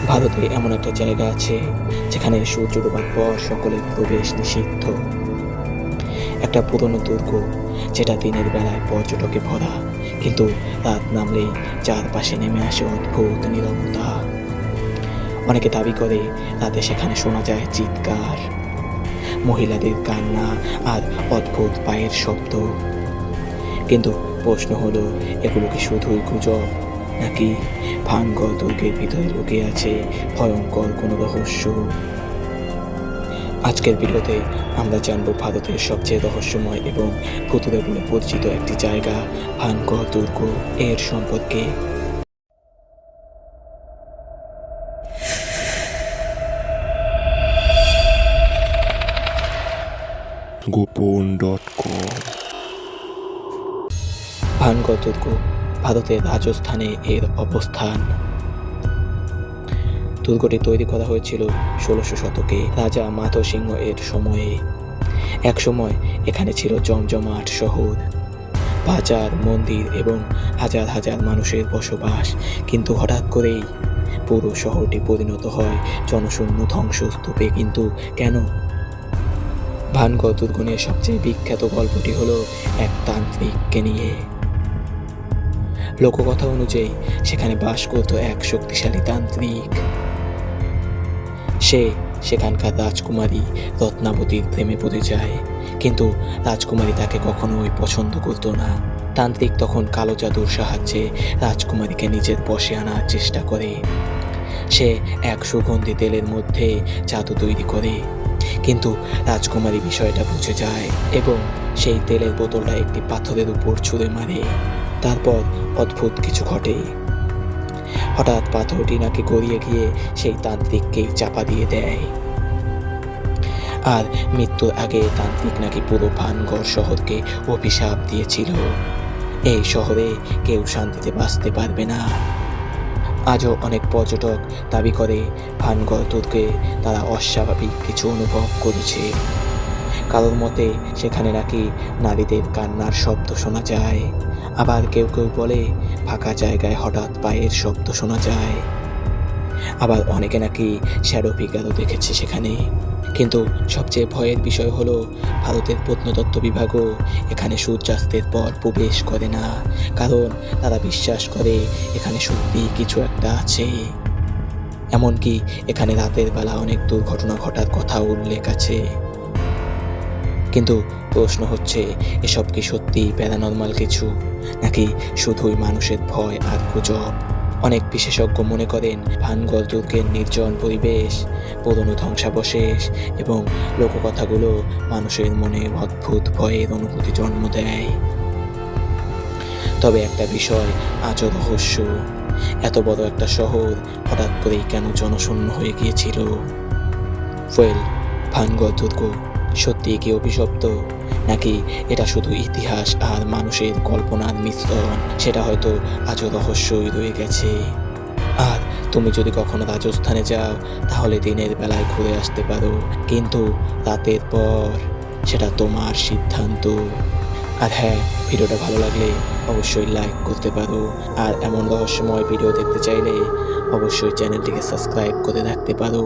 ভারতে এমন একটা জায়গা আছে যেখানে সূর্য ডোবার পর সকলের প্রবেশ নিষিদ্ধ। একটা পুরনো দুর্গ যেটা দিনের বেলায় পর্যটকে ভরা, কিন্তু রাত নামলেই চারপাশে নেমে আসে অদ্ভুত নীরবতা। অনেকে দাবি করে রাতে সেখানে শোনা যায় চিৎকার, মহিলাদের কান্না আর অদ্ভুত পায়ের শব্দ। কিন্তু প্রশ্ন হলো, এগুলো কি শুধুই গুজব, নাকি ভানগড় দুর্গের ভিতরে লুকিয়ে আছে ভয়ঙ্কর কোনো রহস্য? আজকের ভিডিওতে আমরা জানব ভারতের সবচেয়ে রহস্যময় এবং ভূতুড়ে বলে পরিচিত একটি জায়গা ভানগড় দুর্গ এর সম্পর্কে। গোপন.com। ভানগড় দুর্গ ভারতের রাজস্থানে এর অবস্থান। দুর্গটি তৈরি করা হয়েছিল ১৬০০ শতকে রাজা মাধো সিংহ এর সময়ে। এক সময় এখানে ছিল জমজমাট শহর, বাজার, মন্দির এবং হাজার হাজার মানুষের বসবাস। কিন্তু হঠাৎ করেই পুরো শহরটি পরিণত হয় জনশূন্য ধ্বংসস্তূপে। কিন্তু কেন? ভানগড় দুর্গ নিয়ে সবচেয়ে বিখ্যাত গল্পটি হলো এক তান্ত্রিককে নিয়ে। লোককথা অনুযায়ী সেখানে বাস করত এক শক্তিশালী তান্ত্রিক। সে সেখানকার রাজকুমারী রত্নাবতীর প্রেমে পড়ে যায়, কিন্তু রাজকুমারী তাকে কখনোই পছন্দ করত না। তান্ত্রিক তখন কালো জাদুর সাহায্যে রাজকুমারীকে নিজের বশে আনার চেষ্টা করে। সে এক সুগন্ধি তেলের মধ্যে জাদু তৈরি করে, কিন্তু রাজকুমারী বিষয়টা বুঝে যায় এবং সেই তেলের বোতলটা একটি পাথরের উপর ছুঁড়ে মারে। তারপর অদ্ভুত কিছু ঘটে। হঠাৎ পাথরটি নাকি গড়িয়ে গিয়ে সেই তান্ত্রিককেই চাপা দিয়ে দেয়। আর মৃত্যুর আগে তান্ত্রিক নাকি পুরো ভানগড় শহরকে অভিশাপ দিয়েছিল, এই শহরে কেউ শান্তিতে বাঁচতে পারবে না। আজও অনেক পর্যটক দাবি করে ভানগড় দুর্গে তারা অস্বাভাবিক কিছু অনুভব করেছে। কারোর মতে সেখানে নাকি নারীদের কান্নার শব্দ শোনা যায়, আবার কেউ কেউ বলে ফাঁকা জায়গায় হঠাৎ পায়ের শব্দ শোনা যায়। আবার অনেকে নাকি শ্যাডো ফিগারও দেখেছে সেখানে। কিন্তু সবচেয়ে ভয়ের বিষয় হলো ভারতের প্রত্নতত্ত্ব বিভাগও এখানে সূর্যাস্তের পর প্রবেশ করে না, কারণ তারা বিশ্বাস করে এখানে সত্যি কিছু একটা আছে। এমনকি এখানে রাতের বেলা অনেক দুর্ঘটনা ঘটার কথা উল্লেখ আছে। কিন্তু প্রশ্ন হচ্ছে, এসব কি সত্যি প্যারানরমাল কিছু, নাকি শুধুই মানুষের ভয় আর গুজব? অনেক বিশেষজ্ঞ মনে করেন ভানগড় দুর্গের নির্জন পরিবেশ, পুরনো ধ্বংসাবশেষ এবং লোককথাগুলো মানুষের মনে অদ্ভুত ভয়ের অনুভূতি জন্ম দেয়। তবে একটা বিষয় আজও রহস্য, এত বড় একটা শহর হঠাৎ করেই কেন জনশূন্য হয়ে গিয়েছিল? ভানগড় দুর্গ সত্যি কি অভিশপ্ত, নাকি এটা শুধু ইতিহাস আর মানুষের কল্পনার মিশ্রণ? সেটা হয়তো আজও রহস্যই রয়ে গেছে। আর তুমি যদি কখনো রাজস্থানে যাও তাহলে দিনের বেলায় ঘুরে আসতে পারো, কিন্তু রাতের পর সেটা তোমার সিদ্ধান্ত। আর হ্যাঁ, ভিডিওটা ভালো লাগলে অবশ্যই লাইক করতে পারো, আর এমন রহস্যময় ভিডিও দেখতে চাইলে অবশ্যই চ্যানেলটিকে সাবস্ক্রাইব করে রাখতে পারো।